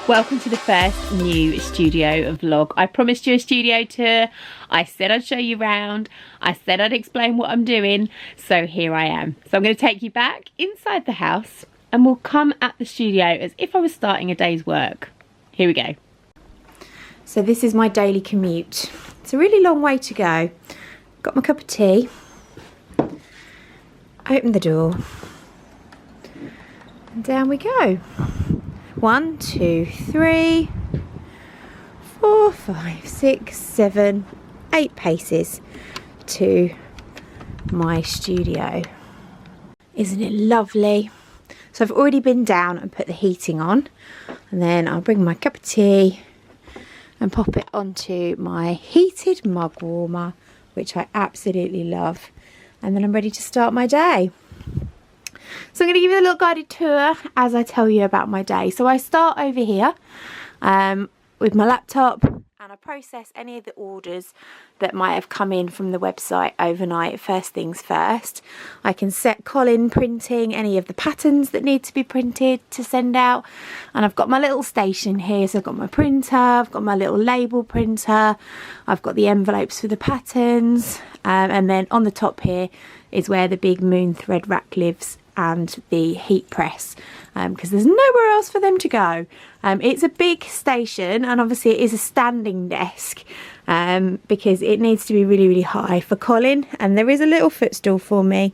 Welcome to the first new studio vlog. I promised you a studio tour. I said I'd show you around. I said I'd explain what I'm doing. So here I am. So I'm going to take you back inside the house and we'll come at the studio as if I was starting a day's work. Here we go. So this is my daily commute. It's a really long way to go. Got my cup of tea. Open the door. And down we go. 1, 2, 3, 4, 5, 6, 7, 8 paces to my studio. Isn't it lovely? So I've already been down and put the heating on, and then I'll bring my cup of tea and pop it onto my heated mug warmer, which I absolutely love, and then I'm ready to start my day. So I'm going to give you a little guided tour as I tell you about my day. So I start over here with my laptop, and I process any of the orders that might have come in from the website overnight. First things first, I can set Colin printing any of the patterns that need to be printed to send out, and I've got my little station here. So I've got my printer, I've got my little label printer, I've got the envelopes for the patterns, and then on the top here is where the big moon thread rack lives and the heat press, because there's nowhere else for them to go. It's a big station, and obviously it is a standing desk because it needs to be really, really high for Colin, and there is a little footstool for me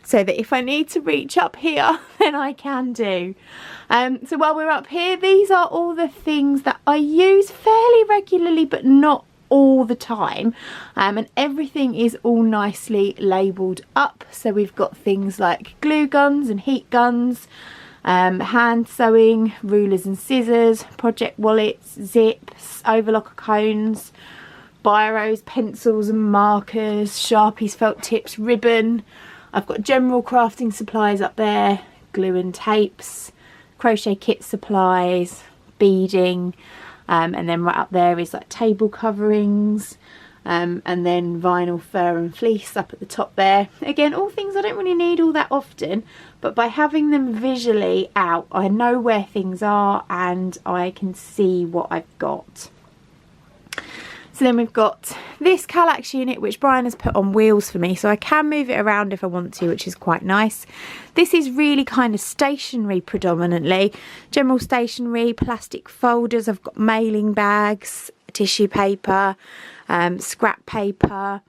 so that if I need to reach up here then I can do. So while we're up here, these are all the things that I use fairly regularly but not all the time, and everything is all nicely labelled up. So we've got things like glue guns and heat guns, hand sewing, rulers and scissors, project wallets, zips, overlocker cones, biros, pencils and markers, Sharpies, felt tips, ribbon. I've got general crafting supplies up there, glue and tapes, crochet kit supplies, beading, and then right up there is like table coverings, and then vinyl, fur and fleece up at the top there. Again, all things I don't really need all that often, but by having them visually out, I know where things are and I can see what I've got. So then we've got this Kallax unit, which Brian has put on wheels for me, so I can move it around if I want to, which is quite nice. This is really kind of stationery predominantly, general stationery, plastic folders. I've got mailing bags, tissue paper, scrap paper,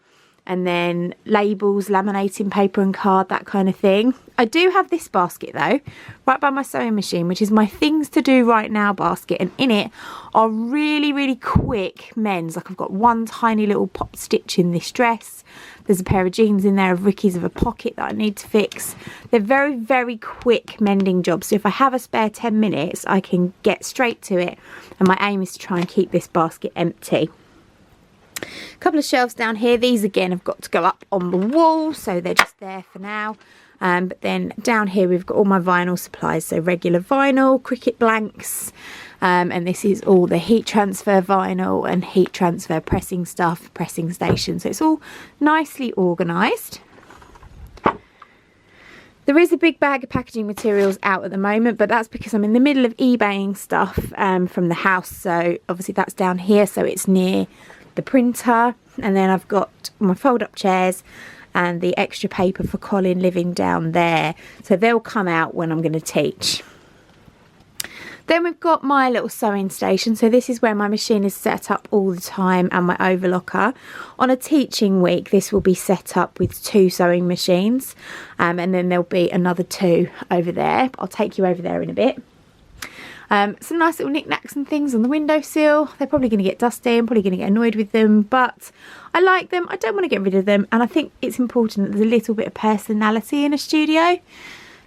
and then labels, laminating paper and card, that kind of thing. I do have this basket though, right by my sewing machine, which is my things to do right now basket, and in it are really, really quick mends. Like I've got one tiny little pop stitch in this dress. There's a pair of jeans in there of Ricky's of a pocket that I need to fix. They're very, very quick mending jobs. So if I have a spare 10 minutes, I can get straight to it. And my aim is to try and keep this basket empty. A couple of shelves down here. These again have got to go up on the wall, so they're just there for now. But then down here we've got all my vinyl supplies, so regular vinyl, cricket blanks, and this is all the heat transfer vinyl and heat transfer pressing stuff, pressing station. So it's all nicely organised. There is a big bag of packaging materials out at the moment, but that's because I'm in the middle of eBaying stuff from the house. So obviously that's down here, so it's near the printer. And then I've got my fold-up chairs and the extra paper for Colin living down there. So they'll come out when I'm going to teach. Then we've got my little sewing station. So this is where my machine is set up all the time, and my overlocker. On a teaching week, this will be set up with 2 sewing machines, and then there'll be another 2 over there. I'll take you over there in a bit. Some nice little knickknacks and things on the windowsill. They're probably going to get dusty. I'm probably going to get annoyed with them, but I like them. I don't want to get rid of them, and I think it's important that there's a little bit of personality in a studio.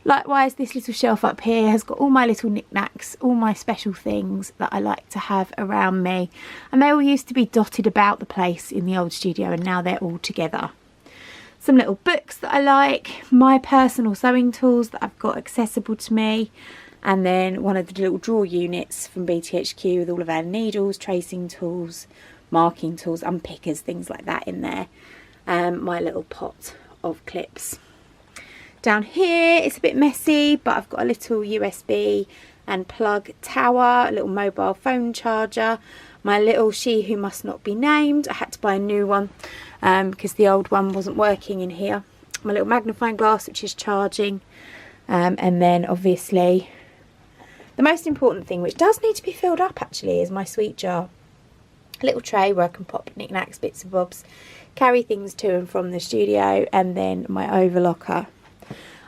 Likewise, this little shelf up here has got all my little knickknacks, all my special things that I like to have around me, and they all used to be dotted about the place in the old studio, and now they're all together. Some little books that I like, my personal sewing tools that I've got accessible to me, and then one of the little drawer units from BTHQ with all of our needles, tracing tools, marking tools, unpickers, things like that in there. My little pot of clips. Down here it's a bit messy, but I've got a little USB and plug tower, a little mobile phone charger, my little she who must not be named. I had to buy a new one because the old one wasn't working in here. My little magnifying glass, which is charging, and then obviously the most important thing, which does need to be filled up actually, is my sweet jar. A little tray where I can pop knickknacks, bits and bobs, carry things to and from the studio, and then my overlocker.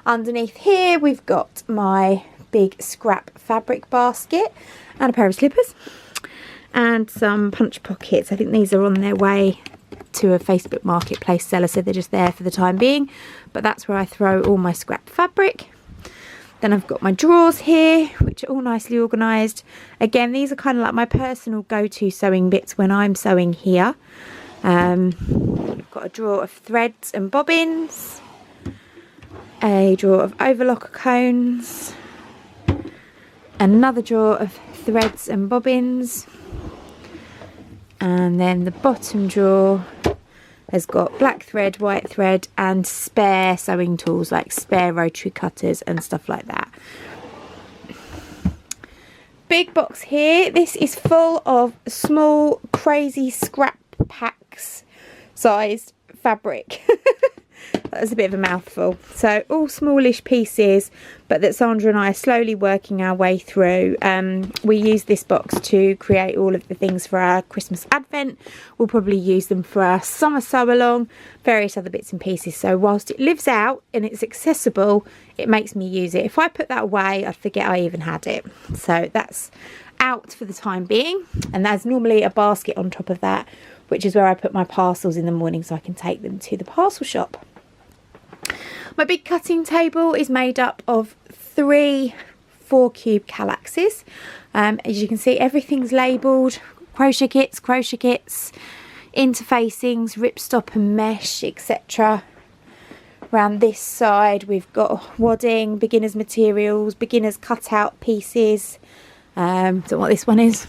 Underneath here we've got my big scrap fabric basket and a pair of slippers and some punch pockets. I think these are on their way to a Facebook marketplace seller, so they're just there for the time being, but that's where I throw all my scrap fabric. Then I've got my drawers here, which are all nicely organised. Again, these are kind of like my personal go-to sewing bits when I'm sewing here. I've got a drawer of threads and bobbins, a drawer of overlocker cones, another drawer of threads and bobbins, and then the bottom drawer has got black thread, white thread and spare sewing tools like spare rotary cutters and stuff like that. Big box here. This is full of small crazy scrap packs sized fabric. That was a bit of a mouthful. So all smallish pieces, but that Sandra and I are slowly working our way through. We use this box to create all of the things for our Christmas advent. We'll probably use them for our summer sew along, various other bits and pieces. So whilst it lives out and it's accessible, it makes me use it. If I put that away, I'd forget I even had it. So that's out for the time being. And there's normally a basket on top of that, which is where I put my parcels in the morning so I can take them to the parcel shop. My big cutting table is made up of 3 4-cube Kallaxes. As you can see, everything's labelled: crochet kits, interfacings, ripstop and mesh, etc. Around this side we've got wadding, beginner's materials, beginner's cutout pieces. Don't know what this one is.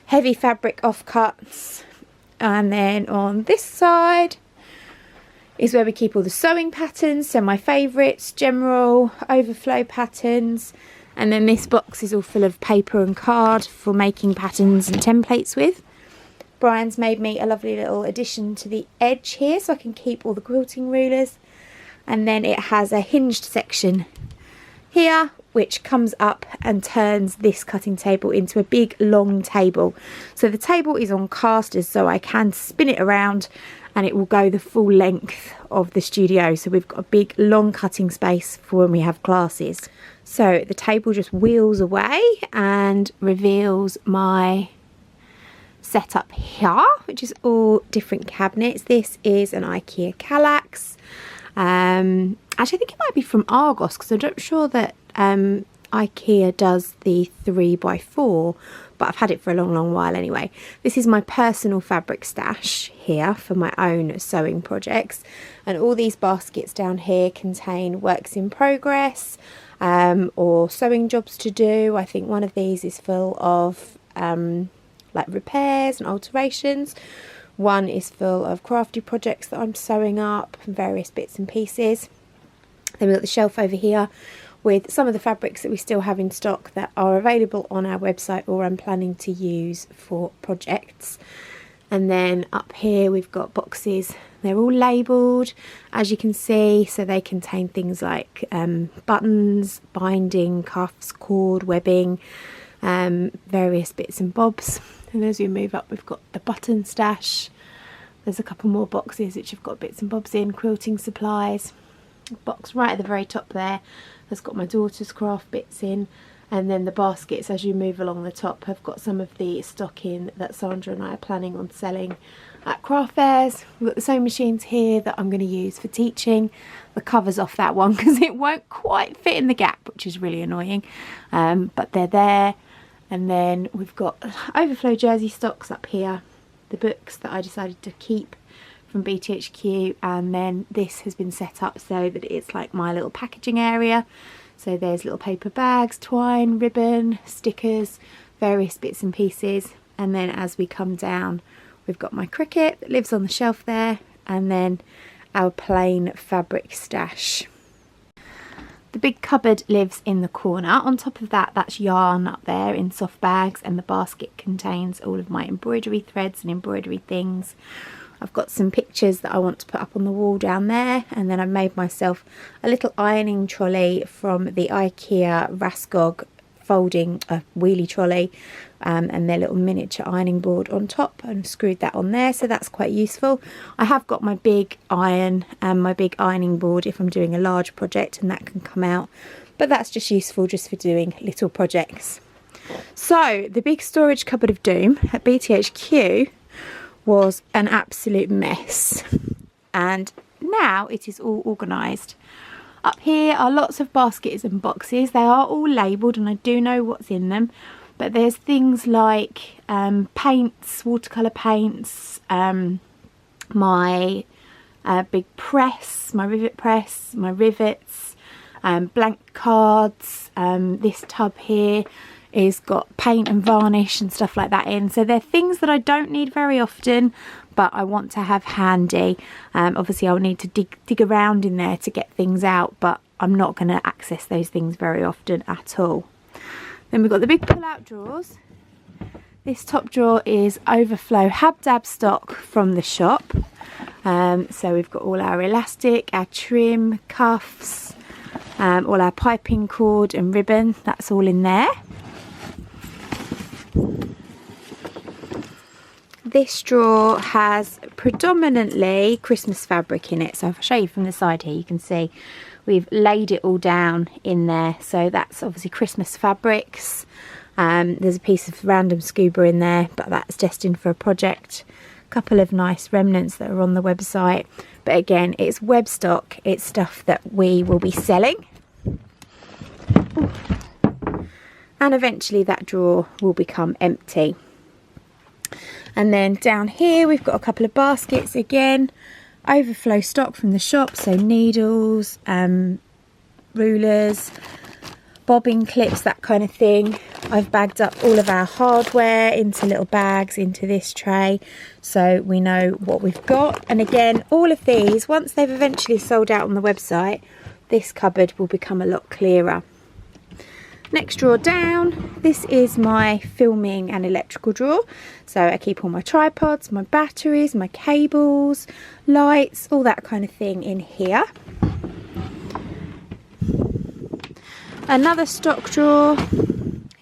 Heavy fabric offcuts. And then on this side is where we keep all the sewing patterns, so my favourites, general, overflow patterns, and then this box is all full of paper and card for making patterns and templates with. Brian's made me a lovely little addition to the edge here so I can keep all the quilting rulers, and then it has a hinged section here which comes up and turns this cutting table into a big long table. So the table is on casters, so I can spin it around and it will go the full length of the studio. So we've got a big long cutting space for when we have classes. So the table just wheels away and reveals my setup here, which is all different cabinets. This is an IKEA Kallax. Actually, I think it might be from Argos, because I'm not sure that IKEA does the 3x4, but I've had it for a long while anyway. This is my personal fabric stash here for my own sewing projects, and all these baskets down here contain works in progress or sewing jobs to do. I think one of these is full of like repairs and alterations. One is full of crafty projects that I'm sewing up, various bits and pieces. Then we've got the shelf over here with some of the fabrics that we still have in stock that are available on our website or I'm planning to use for projects. And then up here we've got boxes. They're all labelled, as you can see, so they contain things like buttons, binding, cuffs, cord, webbing, various bits and bobs. And as we move up, we've got the button stash. There's a couple more boxes which have got bits and bobs in, quilting supplies. Box right at the very top there has got my daughter's craft bits in, and then the baskets as you move along the top have got some of the stock in that Sandra and I are planning on selling at craft fairs. We've got the sewing machines here that I'm going to use for teaching. The cover's off that one because it won't quite fit in the gap, which is really annoying, but they're there. And then we've got overflow jersey stocks up here, the books that I decided to keep from BTHQ, and then this has been set up so that it's like my little packaging area. So there's little paper bags, twine, ribbon, stickers, various bits and pieces. And then as we come down, we've got my Cricut that lives on the shelf there, and then our plain fabric stash. The big cupboard lives in the corner. On top of that, that's yarn up there in soft bags, and the basket contains all of my embroidery threads and embroidery things. I've got some pictures that I want to put up on the wall down there, and then I've made myself a little ironing trolley from the IKEA Raskog folding wheelie trolley, and their little miniature ironing board on top, and screwed that on there, so that's quite useful. I have got my big iron and my big ironing board if I'm doing a large project, and that can come out, but that's just useful just for doing little projects. So the big storage cupboard of doom at BTHQ was an absolute mess, and now it is all organised. Up here are lots of baskets and boxes. They are all labelled and I do know what's in them, but there's things like paints, watercolour paints, my big press, my rivet press, my rivets, blank cards. This tub here is got paint and varnish and stuff like that in, so they're things that I don't need very often but I want to have handy. Obviously I'll need to dig around in there to get things out, but I'm not going to access those things very often at all. Then we've got the big pull out drawers. This top drawer is overflow Habdab stock from the shop, so we've got all our elastic, our trim, cuffs, all our piping cord and ribbon, that's all in there. This drawer has predominantly Christmas fabric in it, so if I show you from the side here, you can see we've laid it all down in there, so that's obviously Christmas fabrics. There's a piece of random scuba in there, but that's destined for a project. A couple of nice remnants that are on the website, but again it's web stock, it's stuff that we will be selling. And eventually that drawer will become empty. And then down here we've got a couple of baskets, again overflow stock from the shop, so needles, rulers, bobbin clips, that kind of thing. I've bagged up all of our hardware into little bags into this tray, so we know what we've got. And again, all of these, once they've eventually sold out on the website, this cupboard will become a lot clearer. Next drawer down, this is my filming and electrical drawer, so I keep all my tripods, my batteries, my cables, lights, all that kind of thing in here. Another stock drawer,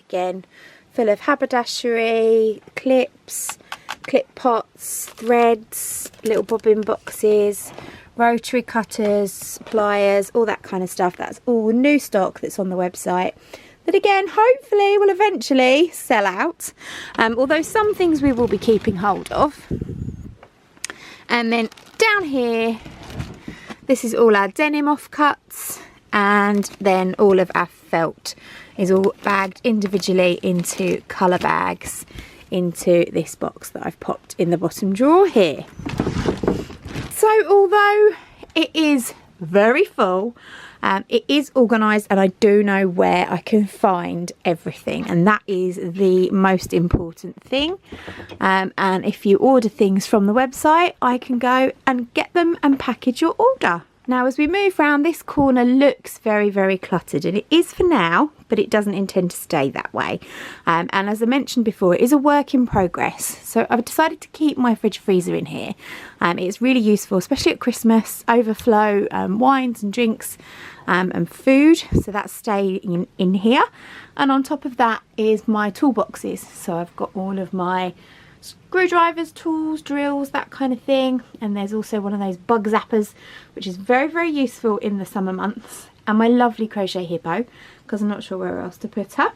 again full of haberdashery, clips, clip pots, threads, little bobbin boxes, rotary cutters, pliers, all that kind of stuff. That's all new stock that's on the website that again hopefully will eventually sell out, although some things we will be keeping hold of. And then down here, this is all our denim offcuts, and then all of our felt is all bagged individually into colour bags into this box that I've popped in the bottom drawer here. So although it is very full, it is organised, and I do know where I can find everything, and that is the most important thing. And if you order things from the website, I can go and get them and package your order. Now as we move around, this corner looks very, very cluttered, and it is for now, but it doesn't intend to stay that way. And as I mentioned before, it is a work in progress. So I've decided to keep my fridge freezer in here. It's really useful, especially at Christmas, overflow wines and drinks and food. So that's staying in here. And on top of that is my toolboxes. So I've got all of my screwdrivers, tools, drills, that kind of thing. And there's also one of those bug zappers, which is very, very useful in the summer months. And my lovely crochet hippo, because I'm not sure where else to put her.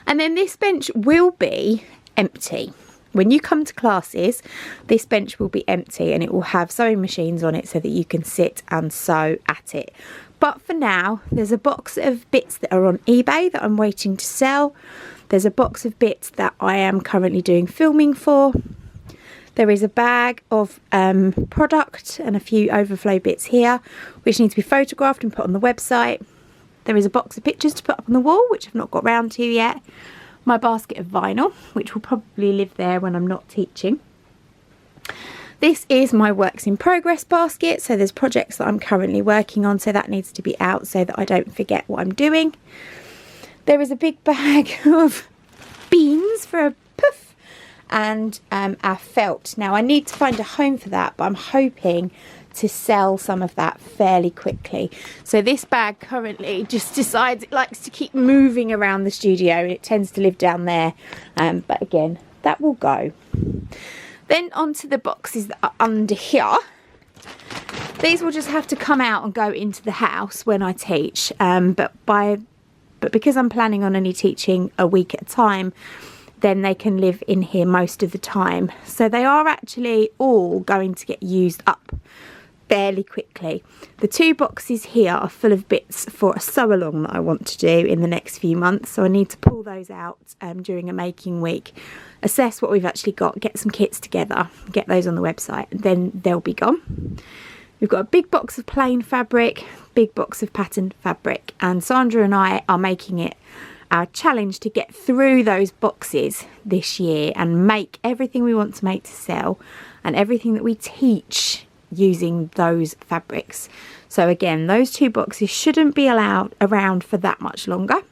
And then this bench will be empty. When you come to classes, this bench will be empty, and it will have sewing machines on it so that you can sit and sew at it. But for now, there's a box of bits that are on eBay that I'm waiting to sell. There's a box of bits that I am currently doing filming for. There is a bag of product and a few overflow bits here, which need to be photographed and put on the website. There is a box of pictures to put up on the wall, which I've not got round to yet. My basket of vinyl, which will probably live there when I'm not teaching. This is my works in progress basket, so there's projects that I'm currently working on, so that needs to be out so that I don't forget what I'm doing. There is a big bag of beans for a puff and our felt. Now I need to find a home for that, but I'm hoping to sell some of that fairly quickly. So this bag currently just decides it likes to keep moving around the studio, and it tends to live down there, but again, that will go. Then onto the boxes that are under here. These will just have to come out and go into the house when I teach, but because I'm planning on only teaching a week at a time, then they can live in here most of the time. So they are actually all going to get used up fairly quickly. The 2 boxes here are full of bits for a sew along that I want to do in the next few months, so I need to pull those out during a making week, assess what we've actually got, get some kits together, get those on the website, then they'll be gone. We've got a big box of plain fabric, big box of patterned fabric, and Sandra and I are making it our challenge to get through those boxes this year and make everything we want to make to sell and everything that we teach using those fabrics. So again, those 2 boxes shouldn't be allowed around for that much longer.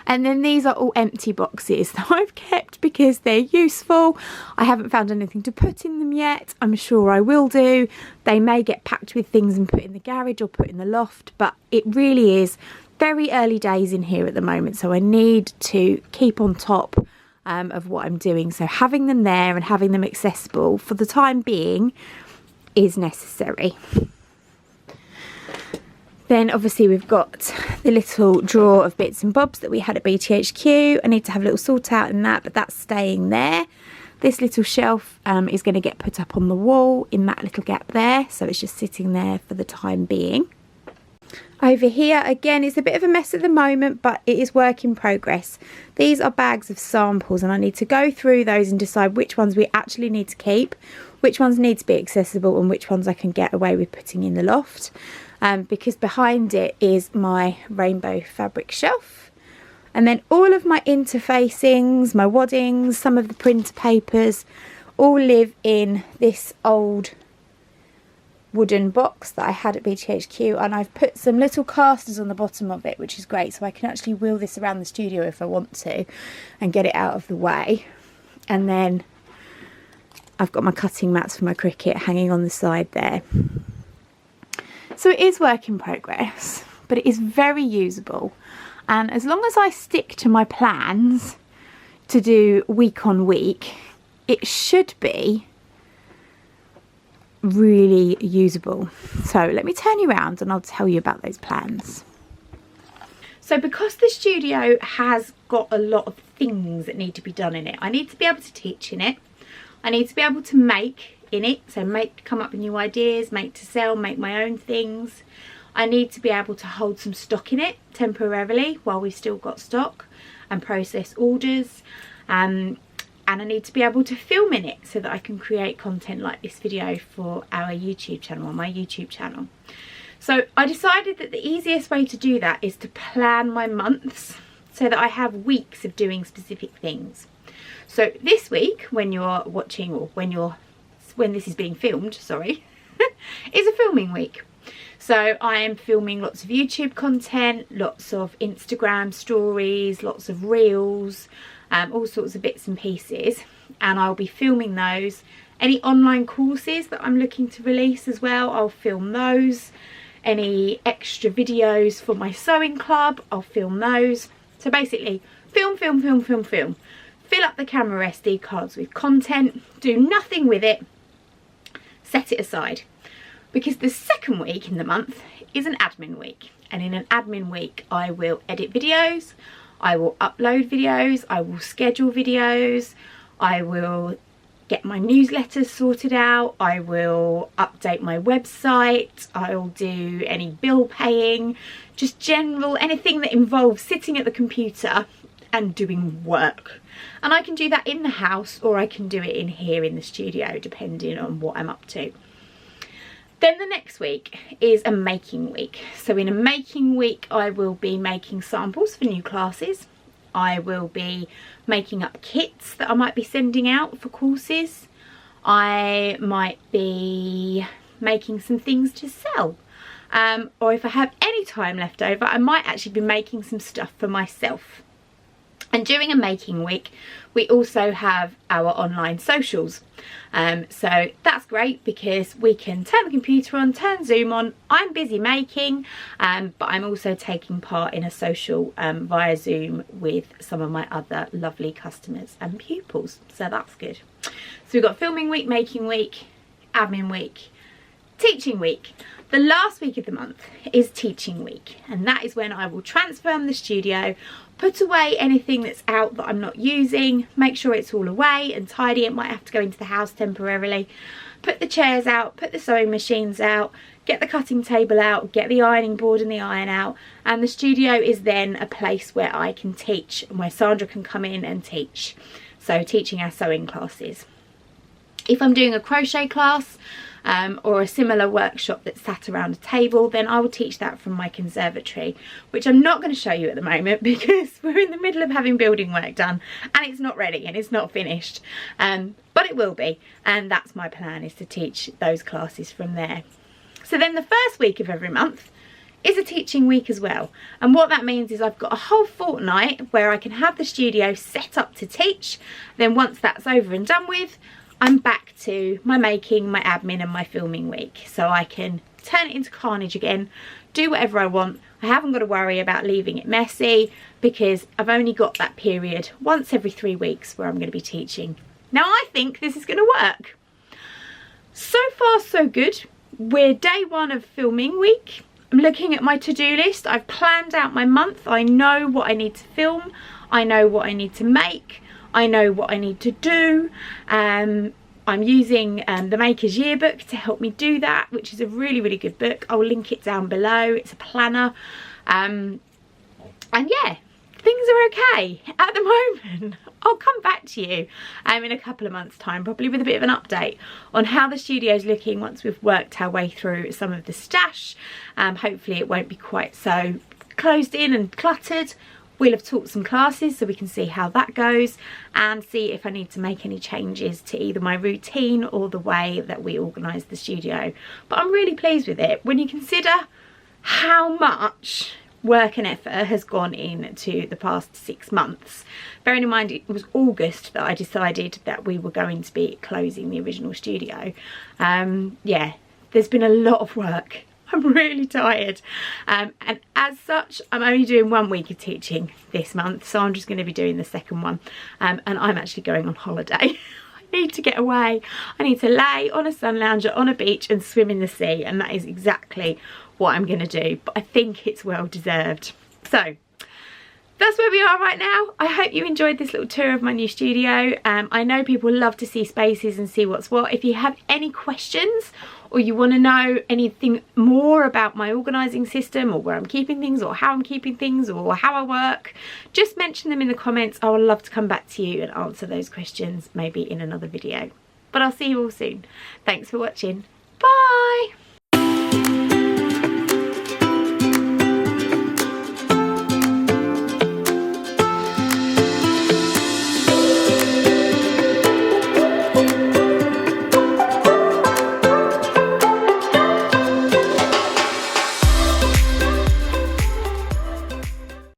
And then these are all empty boxes that I've kept because they're useful. I haven't found anything to put in them yet. I'm sure I will do. They may get packed with things and put in the garage or put in the loft, but it really is very early days in here at the moment, so I need to keep on top of what I'm doing. So having them there and having them accessible for the time being is necessary. Then obviously we've got the little drawer of bits and bobs that we had at BTHQ. I need to have a little sort out in that, but that's staying there. This little shelf is going to get put up on the wall in that little gap there, so it's just sitting there for the time being. Over here, again, it's a bit of a mess at the moment, but it is work in progress. These are bags of samples, and I need to go through those and decide which ones we actually need to keep, which ones need to be accessible, and which ones I can get away with putting in the loft. Because behind it is my rainbow fabric shelf. And then all of my interfacings, my waddings, some of the printer papers, all live in this old wooden box that I had at BTHQ, and I've put some little casters on the bottom of it, which is great, so I can actually wheel this around the studio if I want to and get it out of the way. And then I've got my cutting mats for my Cricut hanging on the side there. So it is work in progress, but it is very usable, and as long as I stick to my plans to do week on week, it should be really usable. So let me turn you around and I'll tell you about those plans. So because the studio has got a lot of things that need to be done in it, I need to be able to teach in it, I need to be able to make in it, so come up with new ideas, make to sell, make my own things. I need to be able to hold some stock in it temporarily while we've still got stock and process orders, and I need to be able to film in it so that I can create content like this video for our YouTube channel, on my YouTube channel. So I decided that the easiest way to do that is to plan my months so that I have weeks of doing specific things. So this week, when you're watching, or when this is being filmed, sorry, is a filming week. So I am filming lots of YouTube content, lots of Instagram stories, lots of reels, all sorts of bits and pieces, and I'll be filming those. Any online courses that I'm looking to release as well, I'll film those. Any extra videos for my sewing club, I'll film those. So basically, film. Fill up the camera SD cards with content, do nothing with it, set it aside. Because the second week in the month is an admin week, and in an admin week I will edit videos, I will upload videos, I will schedule videos, I will get my newsletters sorted out, I will update my website, I'll do any bill paying, just general, anything that involves sitting at the computer and doing work. And I can do that in the house, or I can do it in here in the studio, depending on what I'm up to. Then the next week is a making week. So in a making week, I will be making samples for new classes. I will be making up kits that I might be sending out for courses. I might be making some things to sell. Or if I have any time left over, I might actually be making some stuff for myself. And during a making week, we also have our online socials. So that's great because we can turn the computer on, turn Zoom on. I'm busy making, but I'm also taking part in a social via Zoom with some of my other lovely customers and pupils. So that's good. So we've got filming week, making week, admin week, teaching week. The last week of the month is teaching week, and that is when I will transform the studio, put away anything that's out that I'm not using, make sure it's all away and tidy. It might have to go into the house temporarily. Put the chairs out, put the sewing machines out, get the cutting table out, get the ironing board and the iron out, and the studio is then a place where I can teach and where Sandra can come in and teach. So teaching our sewing classes. If I'm doing a crochet class, or a similar workshop that's sat around a table, then I will teach that from my conservatory, which I'm not going to show you at the moment because we're in the middle of having building work done and it's not ready and it's not finished, but it will be, and that's my plan, is to teach those classes from there. So then the first week of every month is a teaching week as well, and what that means is I've got a whole fortnight where I can have the studio set up to teach. Then once that's over and done with, I'm back to my making, my admin and my filming week, so I can turn it into carnage again, do whatever I want. I haven't got to worry about leaving it messy because I've only got that period once every 3 weeks where I'm going to be teaching. Now I think this is going to work. So far so good. We're day 1 of filming week. I'm looking at my to-do list. I've planned out my month. I know what I need to film. I know what I need to make. I know what I need to do. I'm using the Maker's Yearbook to help me do that, which is a really, really good book. I'll link it down below. It's a planner. And yeah, things are okay at the moment. I'll come back to you in a couple of months' time, probably with a bit of an update on how the studio's looking once we've worked our way through some of the stash. Hopefully it won't be quite so closed in and cluttered. We'll have taught some classes so we can see how that goes and see if I need to make any changes to either my routine or the way that we organise the studio. But I'm really pleased with it when you consider how much work and effort has gone into the past 6 months. Bearing in mind it was August that I decided that we were going to be closing the original studio. Yeah, there's been a lot of work. I'm really tired, and as such I'm only doing 1 week of teaching this month, so I'm just going to be doing the second one, and I'm actually going on holiday. I need to get away. I need to lay on a sun lounger on a beach and swim in the sea, and that is exactly what I'm going to do, but I think it's well deserved. So that's where we are right now. I hope you enjoyed this little tour of my new studio. I know people love to see spaces and see what's what. If you have any questions or you want to know anything more about my organising system or where I'm keeping things or how I'm keeping things or how I work, just mention them in the comments. I would love to come back to you and answer those questions maybe in another video. But I'll see you all soon. Thanks for watching. Bye!